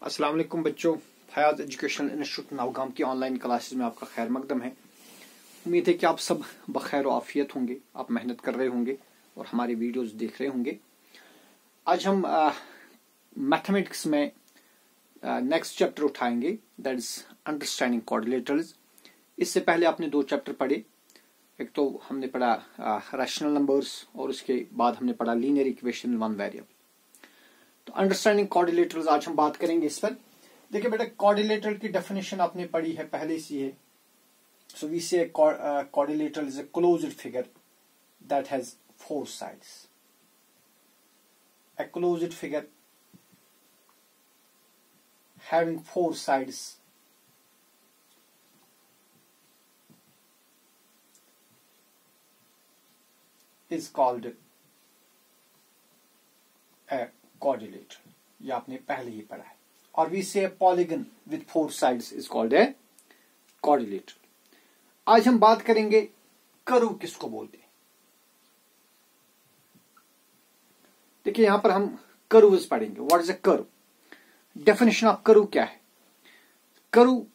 अस्सलाम वालेकुम बच्चों, फयाज एजुकेशनल इंस्टीट्यूट नवगाम की ऑनलाइन क्लासेस में आपका खैर मकदम है। उम्मीद है कि आप सब बखैर आफियत होंगे, आप मेहनत कर रहे होंगे और हमारी वीडियोस देख रहे होंगे। आज हम मैथमेटिक्स में नेक्स्ट चैप्टर उठाएंगे, दैट इज अंडरस्टैंडिंग कोऑर्डिनेटर्स। इससे पहले आपने दो चैप्टर पढ़े। एक तो हमने पढ़ा रैशनल नंबर्स और उसके बाद हमने पढ़ा लीनियर इक्वेशन वन वेरिएबल। तो अंडरस्टैंडिंग कोऑर्डिनेटर्स आज हम बात करेंगे इस पर। देखिए बेटा, कोऑर्डिनेटर की डेफिनेशन आपने पढ़ी है, पहले से है। सो वी से coordinator is a closed figure that has four sides. A closed figure having four sides is called a quadrilateral। ये आपने पहले ही पढ़ा है। और we say a polygon with four sides is called a quadrilateral। आज हम बात करेंगे कर्व किसको बोलते हैं। देखिए यहां पर हम कर्व्स पढ़ेंगे। What is a curve? Definition of curve क्या है? Curve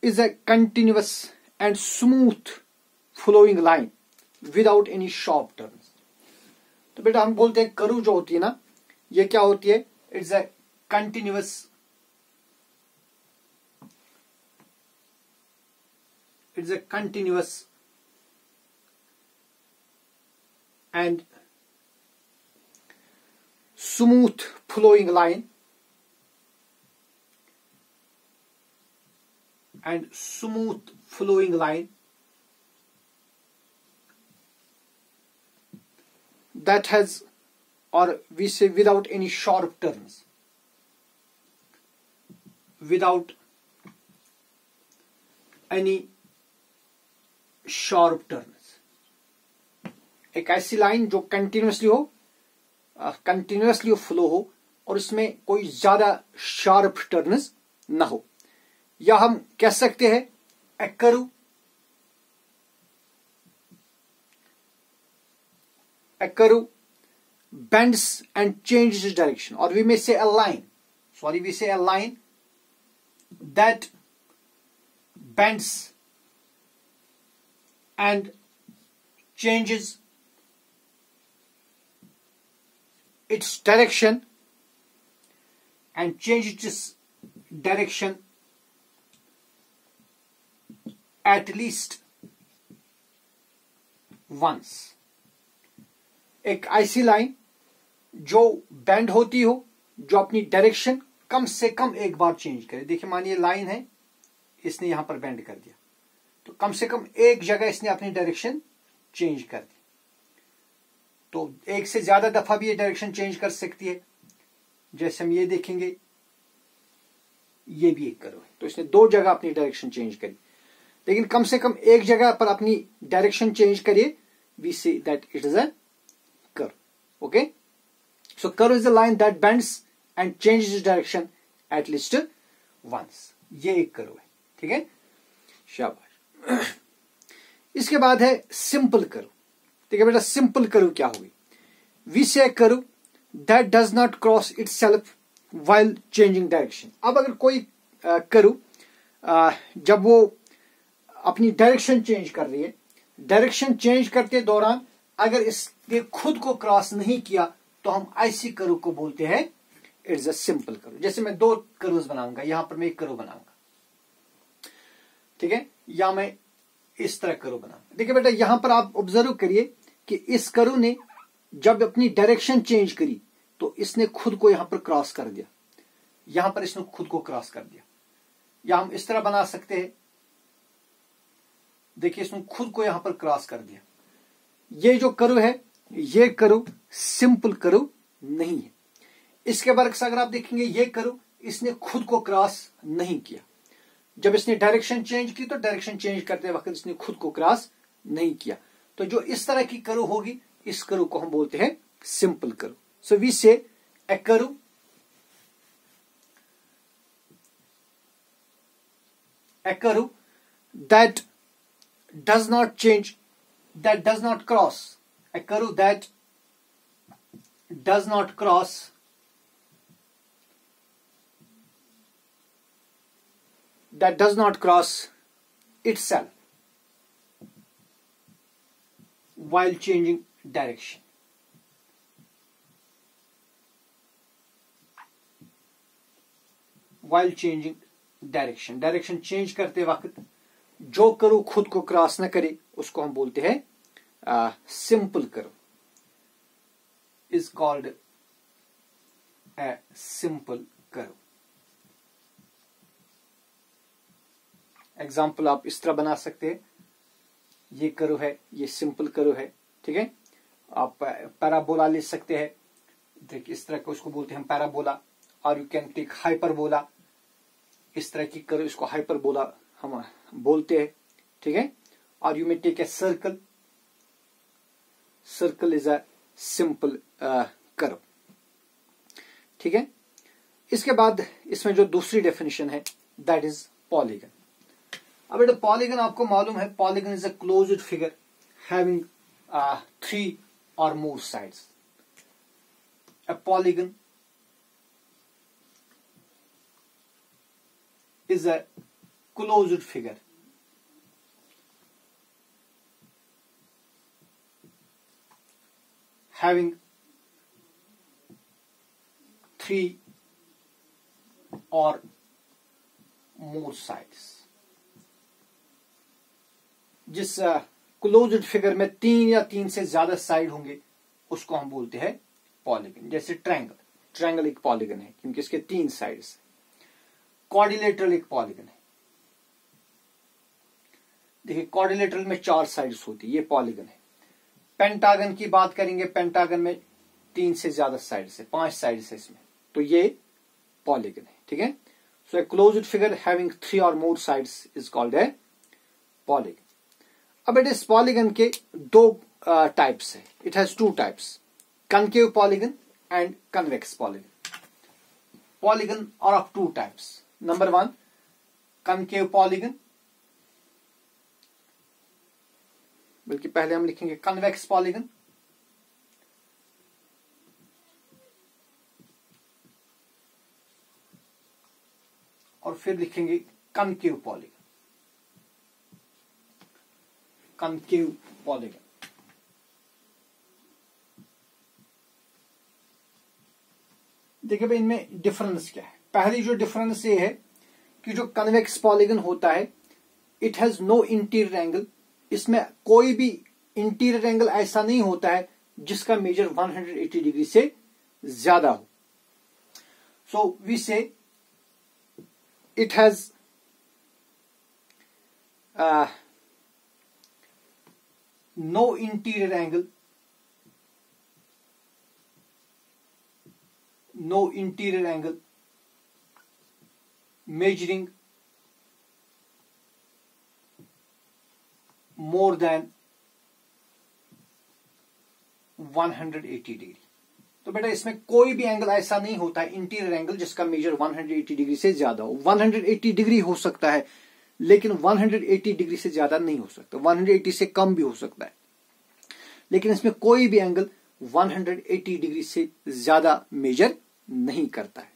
is a continuous and smooth flowing line without any sharp turns. तो बेटा हम बोलते हैं कर्व जो होती है ना, ये क्या होती है? It's a continuous and smooth flowing line that has, or we say without any sharp turns, एक ऐसी लाइन जो कंटिन्यूअसली फ्लो हो और उसमें कोई ज्यादा शार्प टर्न्स ना हो। या हम कह सकते हैं ए curve bends and changes direction, or we may say a line that bends and changes its direction at least once। एक ऐसी लाइन जो बेंड होती हो, जो अपनी डायरेक्शन कम से कम एक बार चेंज करे। देखिए मानिए लाइन है, इसने यहां पर बेंड कर दिया, तो कम से कम एक जगह इसने अपनी डायरेक्शन चेंज कर दी। तो एक से ज्यादा दफा भी ये डायरेक्शन चेंज कर सकती है। जैसे हम ये देखेंगे, ये भी एक कर्व है, तो इसने दो जगह अपनी डायरेक्शन चेंज करी, लेकिन कम से कम एक जगह पर अपनी डायरेक्शन चेंज करिए। We say that it is a curve. Okay, so curve is a line that bends and changes its direction at least once. ये एक कर्व है, ठीक है, शाबाश। इसके बाद है सिंपल कर्व। ठीक है बेटा, सिंपल कर्व क्या होगी? वी से curve that does not cross itself while changing direction. अब अगर कोई कर्व जब वो अपनी डायरेक्शन चेंज कर रही है, डायरेक्शन चेंज करते दौरान अगर इसने खुद को क्रॉस नहीं किया, तो हम ऐसी कर्व को बोलते हैं इट्स अ सिंपल कर्व। जैसे मैं दो कर्व्स बनाऊंगा, यहां पर मैं एक कर्व बनाऊंगा, ठीक है, या मैं इस तरह कर्व बनाऊंगा। देखिए बेटा, यहां पर आप ऑब्जर्व करिए कि इस कर्व ने जब अपनी डायरेक्शन चेंज करी, तो इसने खुद को यहां पर क्रॉस कर दिया। यहां पर इसने खुद को क्रॉस कर दिया। या हम इस तरह बना सकते हैं, देखिए इसने खुद को यहां पर क्रॉस कर दिया। ये जो कर्व है, ये कर्व सिंपल कर्व नहीं है। इसके बरक्स अगर आप देखेंगे, ये कर्व इसने खुद को क्रॉस नहीं किया। जब इसने डायरेक्शन चेंज की, तो डायरेक्शन चेंज करते वक्त इसने खुद को क्रॉस नहीं किया। तो जो इस तरह की कर्व होगी, इस कर्व को हम बोलते हैं सिंपल कर्व। सो वी से ए curve that does not change, that does not cross, a curve that does not cross that does not cross itself while changing direction. While changing direction, direction change करते वक्त जो curve खुद को cross न करे उसको हम बोलते हैं simple curve, is called a simple curve. Example आप इस तरह बना सकते हैं, ये कर्व है, ये सिंपल कर्व है, ठीक है. आप पैराबोला ले सकते हैं, देखिए इस तरह का उसको बोलते हैं हम पैराबोला, और यू कैन टेक हाइपरबोला, इस तरह की कर्व इसको हाइपरबोला हम बोलते हैं, ठीक है. और you may take a circle, circle is a simple curve, ठीक है. इसके बाद इसमें जो दूसरी डेफिनेशन है दैट इज पॉलीगन. अब बेटा पॉलीगन आपको मालूम है, polygon is a closed figure having 3 or more sides. A polygon is a closed figure having 3 or more sides. जिस क्लोज्ड फिगर में 3 या 3 से ज्यादा साइड होंगे उसको हम बोलते हैं पॉलीगन. जैसे ट्रायंगल, ट्रायंगल एक पॉलीगन है क्योंकि इसके 3 साइड्स. क्वाड्रिलेटरल एक पॉलीगन है, देखिए क्वाड्रिलेटरल में 4 साइड्स होती है, ये पॉलीगन है. पेंटागन की बात करेंगे, पेंटागन में 3 से ज्यादा साइड्स है, 5 साइड्स है इसमें, तो ये पॉलीगन है, ठीक है. So a closed figure having 3 or more sides is called a polygon. अब इट इस पॉलीगन के 2 टाइप्स है. It has 2 types, concave polygon and convex polygon. Polygon are of 2 types. Number 1 concave polygon, बल्कि पहले हम लिखेंगे convex polygon. और फिर लिखेंगे कनकेव पॉलीगन, कनकेव पॉलीगन. देखिए भाई इनमें डिफरेंस क्या है. पहली जो डिफरेंस ये है कि जो कन्वेक्स पॉलीगन होता है it has no interior angle. इसमें कोई भी इंटीरियर एंगल ऐसा नहीं होता है जिसका मेजर 180 डिग्री से ज्यादा हो. सो वी से it has no interior angle, no interior angle measuring more than 180 degree. तो बेटा इसमें कोई भी एंगल ऐसा नहीं होता है इंटीरियर एंगल जिसका मेजर 180 डिग्री से ज्यादा हो. 180 डिग्री हो सकता है लेकिन 180 डिग्री से ज्यादा नहीं हो सकता, 180 से कम भी हो सकता है, लेकिन इसमें कोई भी एंगल 180 डिग्री से ज्यादा मेजर नहीं करता है.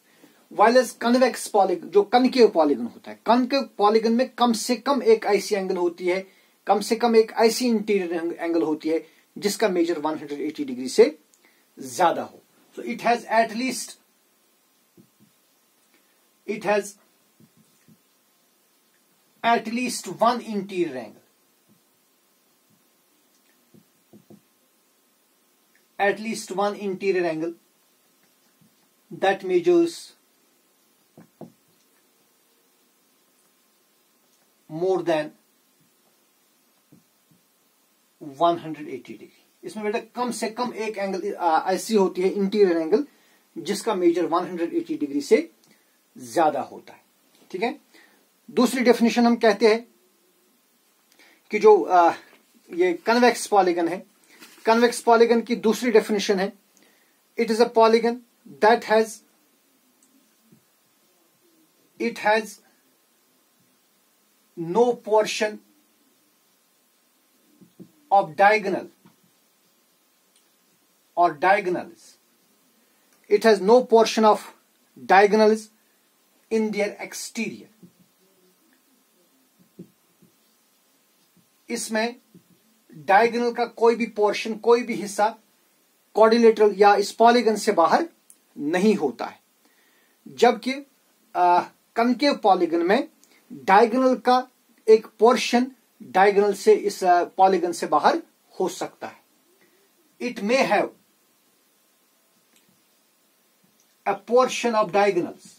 वाइलेस कन्वेक्स पॉलीगन, जो कनकेव पॉलीगन होता है, कनकेव पॉलीगन में कम से कम एक ऐसी एंगल होती है, कम से कम एक ऐसी इंटीरियर एंगल होती है जिसका मेजर 180 डिग्री से ज्यादा हो. So it has at least one interior angle, at least one interior angle that measures more than 180 degree. इसमें बेटा कम से कम एक एंगल ऐसी होती है इंटीरियर एंगल जिसका मेजर 180 डिग्री से ज्यादा होता है, ठीक है. दूसरी डेफिनेशन हम कहते हैं कि जो ये कन्वेक्स पॉलीगन है, कन्वेक्स पॉलीगन की दूसरी डेफिनेशन है it is a polygon that has no portion of diagonal or diagonals. It has no portion of diagonals in their exterior. इसमें डायगोनल का कोई भी पोर्शन, कोई भी हिस्सा क्वाड्रिलेटरल या इस पॉलीगन से बाहर नहीं होता है, जबकि कनकेव पॉलीगन में डायगोनल का एक पोर्शन डायगोनल से इस पॉलीगन से बाहर हो सकता है. It may have a portion of diagonals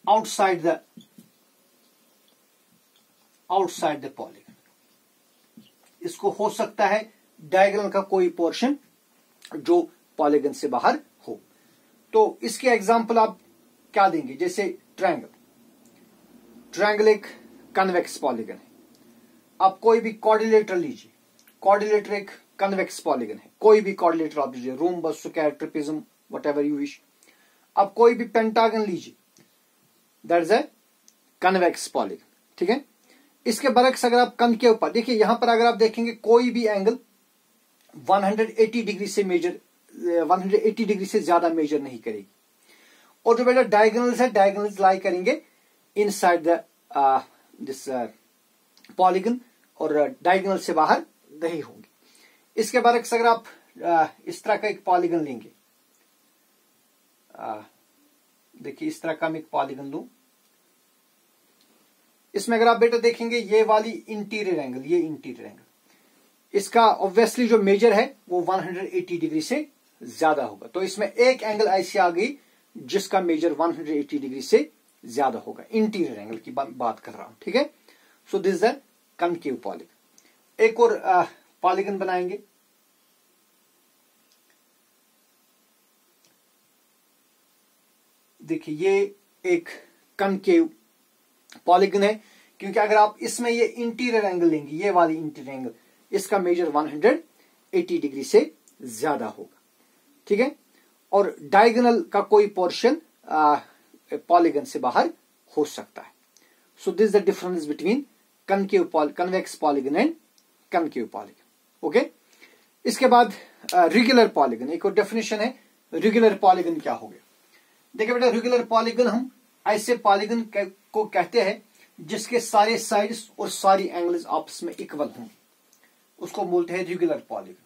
outside the polygon. इसको हो सकता है डायगोनल का कोई पोर्शन जो पॉलीगन से बाहर हो. तो इसके एग्जांपल आप क्या देंगे? जैसे ट्रायंगल एक कन्वेक्स पॉलीगन है. आप कोई भी क्वाड्रिलेटरल लीजिए, क्वाड्रिलेटर एक कन्वेक्स पॉलीगन है. कोई भी क्वाड्रिलेटर आप लीजिए, rhombus, square, trapezium, whatever you wish. आप कोई भी पेंटागन लीजिए, that is a convex polygon. ठीक है. इसके बरक्स अगर आप कनकेव पर देखिए, यहां पर अगर आप देखेंगे कोई भी एंगल 180 डिग्री से मेजर 180 डिग्री से ज्यादा मेजर नहीं करेगी. और जो बेटा डायगोनल्स है, डायगोनल्स लाई करेंगे इनसाइड द दिस पॉलीगन और डायगोनल से बाहर नहीं होंगे. इसके बरक्स अगर आप इस तरह का एक पॉलीगन लेंगे, देखिए इस तरह का मैं एक पॉलीगन लूं. इसमें अगर आप बेटा देखेंगे ये वाली इंटीरियर एंगल, ये इंटीरियर एंगल, इसका ऑब्वियसली जो मेजर है वो 180 डिग्री से ज्यादा होगा. तो इसमें एक एंगल ऐसी आ गई जिसका मेजर 180 डिग्री से ज्यादा होगा. इंटीरियर एंगल की बात कर रहा हूं. ठीक है. So this is the concave polygon. एक और पॉलीगन बनाएंगे. देखिए ये एक कनकेव पॉलीगन है, क्योंकि अगर आप इसमें ये इंटीरियर एंगल लेंगे, ये वाली इंटीरियर एंगल, इसका मेजर 180 डिग्री से ज्यादा होगा. ठीक है. और डायगोनल का कोई पोर्शन पॉलीगन से बाहर हो सकता है. So this the difference between convex polygon and concave polygon. Okay. इसके बाद रेगुलर पॉलीगन, एक और डेफिनेशन है. रेगुलर पॉलीगन क्या हो गया? देखिए बेटा, रेगुलर पॉलीगन हम ऐसे पॉलीगन को कहते हैं जिसके सारे साइड्स और सारी एंगल्स आपस में इक्वल होंगे, उसको बोलते हैं regular polygon.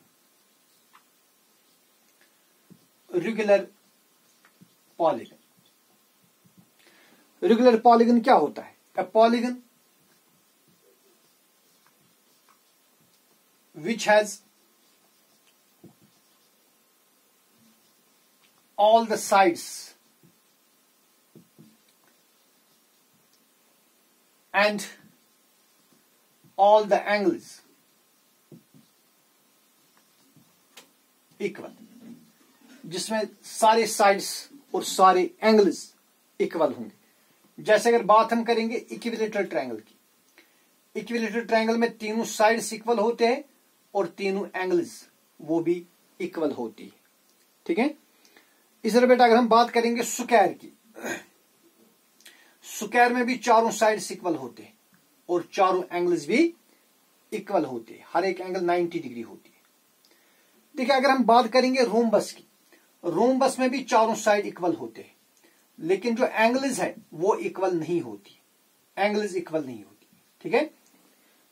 Regular polygon, regular polygon क्या होता है? A polygon which has all the sides and all the angles equal, जिसमें सारे साइड्स और सारे एंगल्स इक्वल होंगे. जैसे अगर बात हम करेंगे इक्विलेटरल ट्रायंगल की, इक्विलेटरल ट्रायंगल में तीनों साइड्स इक्वल होते हैं और तीनों एंगल्स वो भी इक्वल होती है. ठीक है. इस तरह बेटा अगर हम बात करेंगे स्क्वायर की, स्क्वायर में भी चारों साइड्स इक्वल होते हैं और चारों एंगल्स भी इक्वल होते हैं. हर एक एंगल 90 डिग्री होती है. देखिए अगर हम बात करेंगे रोम्बस की, रोम्बस में भी चारों साइड इक्वल होते हैं, लेकिन जो एंगल्स है वो इक्वल नहीं होती, एंगल्स इक्वल नहीं होती. ठीक है.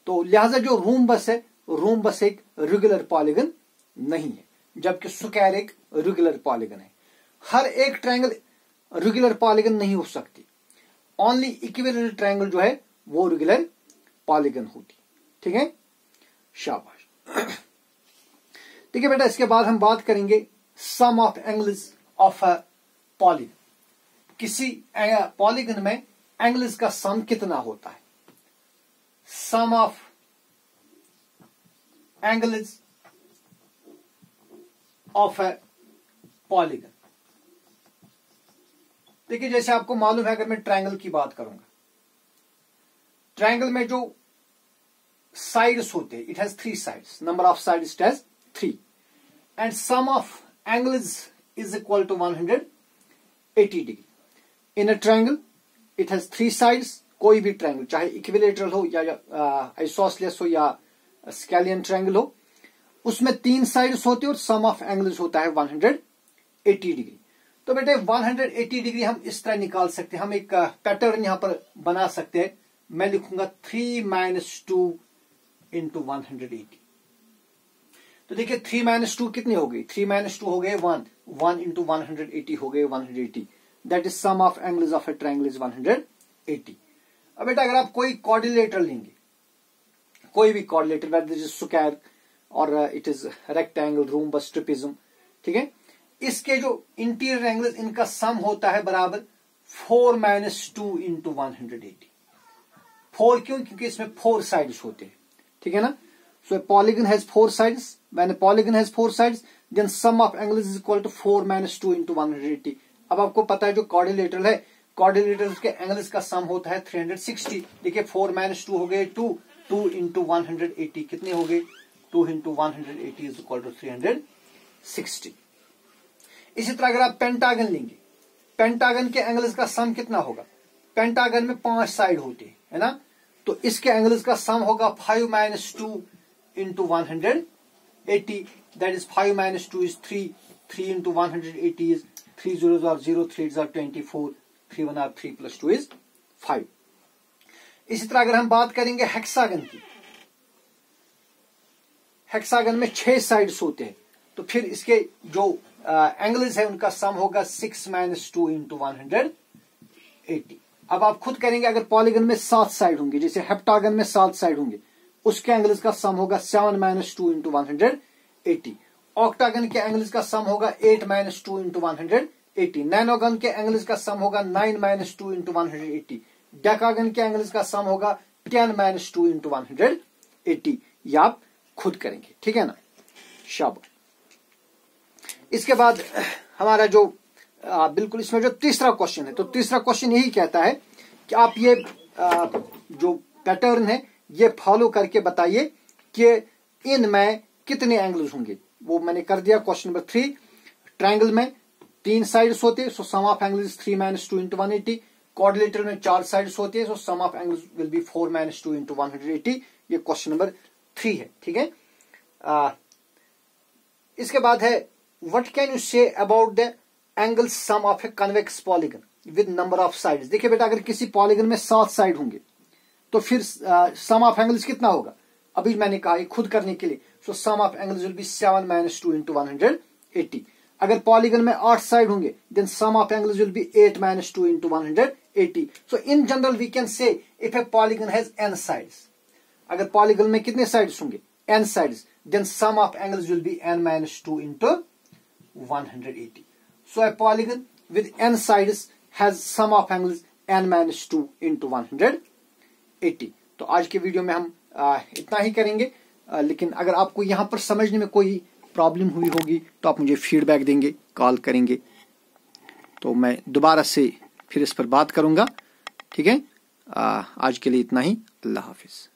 तो लिहाजा जो रोम्बस है, रोम्बस एक रेगुलर पॉलीगन नहीं है, जबकि स्क्वायर एक रेगुलर पॉलीगन है. हर एक ट्रायंगल रेगुलर पॉलीगन नहीं हो सकती. ओनली इक्विलेटरल ट्रायंगल जो है वो रेगुलर पॉलीगन होती. ठीक है. शाबाश. ठीक है बेटा. इसके बाद हम बात करेंगे sum of angles of a polygon. किसी पॉलीगन में एंगल्स का सम कितना होता है? Sum of angles of a polygon. देखिए जैसे आपको मालूम है, अगर मैं ट्रायंगल की बात करूंगा, ट्रायंगल में जो साइड्स होते हैं, it has 3 sides, number of sides it has 3, and sum of angles is equal to 180 degree. In a triangle it has 3 sides. कोई भी ट्रायंगल, चाहे इक्विलेटरल हो या आइसोसेलेस हो या स्केलियन ट्रायंगल हो, उसमें 3 साइड्स होते हैं और सम ऑफ एंगल्स होता है 180 डिग्री. तो बेटे 180 डिग्री हम इस तरह निकाल सकते हैं, हम एक पैटर्न यहां पर बना सकते हैं। मैं लिखूंगा 3 - 2 इंटू 180। तो देखिए 3 - 2 कितनी हो गई, 3 - 2 हो गए 1 इंटू 180 हो गए 180। That is sum of angles of a triangle is 180। अब बेटा अगर आप कोई कोऑर्डिनेटर लेंगे, कोई भी कोऑर्डिनेटर, वेदर इज स्क्वायर और it is rectangle, rhombus, trapezium, ठीक है, इसके जो इंटीरियर एंगल्स इनका सम होता है बराबर 4 - 2 इंटू 180। 4 क्यों, क्योंकि इसमें 4 साइड्स होते हैं, ठीक है ना। So polygon has 4 sides, when a polygon has 4 sides then sum of angles is equal to 4 - 2 into 180। अब आपको पता है जो कोऑर्डिनेटर है, कोऑर्डिनेटर के एंगल्स का सम होता है 360। देखिए 4 - 2 हो गए 2 इंटू 180 कितने हो गए, 2 इंटू 180 इज इक्वल टू 360। इसी तरह अगर आप पेंटागन लेंगे, पेंटागन के एंगल्स का सम कितना होगा, पेंटागन में 5 साइड होते हैं, है ना, तो इसके एंगल्स का सम होगा 5 - 2 into 180। That is 5 - 2 is 3 into 180 is 3 zeros are 0, 3s are 24, 3 1 are 3 plus 2 is 5। इसी तरह अगर हम बात करेंगे हेक्सागन की, हेक्सागन में 6 साइड्स होते हैं, तो फिर इसके जो एंगल्स है उनका सम होगा 6 - 2 इंटू 180। अब आप खुद करेंगे, अगर पॉलीगन में 7 साइड होंगे, जैसे हेप्टागन में 7 साइड होंगे, उसके एंगल्स का सम होगा 7 - 2 इंटू 180। ऑक्टागन के एंगल्स का सम होगा 8 - 2 इंटू 180। नैनोगन के एंगल्स का सम होगा 9 - 2 इंटू 180। डेकागन के एंगल्स का सम होगा 10 - 2 इंटू 180। ये आप खुद करेंगे, ठीक है ना, शाबाश। इसके बाद हमारा जो बिल्कुल इसमें जो तीसरा क्वेश्चन है, तो तीसरा क्वेश्चन यही कहता है कि आप ये जो पैटर्न है ये फॉलो करके बताइए कि इनमें कितने एंगल्स होंगे। वो मैंने कर दिया क्वेश्चन नंबर 3। ट्रायंगल में 3 साइड्स होते हैं, so sum of angles 3 - 2 into 180। Quadrilateral में 4 साइड्स होते हैं, so sum of angles will be 4 - 2 into 180। ये क्वेश्चन नंबर 3 है, ठीक है। इसके बाद है what can you say about the angle sum of a convex polygon with number of sides. देखिए बेटा अगर किसी पॉलीगन में 7 साइड होंगे तो फिर सम ऑफ एंगल्स कितना होगा, अभी मैंने कहा खुद करने के लिए, so sum of angles will be 7 - 2 into 180। अगर पॉलीगन में 8 साइड होंगे then sum of angles will be 8 - 2 into 180। So in general we can say if a polygon has n sides, अगर पॉलीगन में कितने साइड्स होंगे, n sides, then sum of angles will be n - 2 into 180। So a polygon with n sides has some of angles n - 2 into 180। तो आज के video में हम इतना ही करेंगे, लेकिन अगर आपको यहां पर समझने में कोई प्रॉब्लम हुई होगी तो आप मुझे फीडबैक देंगे, कॉल करेंगे, तो मैं दोबारा से फिर इस पर बात करूंगा, ठीक है। आज के लिए इतना ही, अल्लाह हाफिज।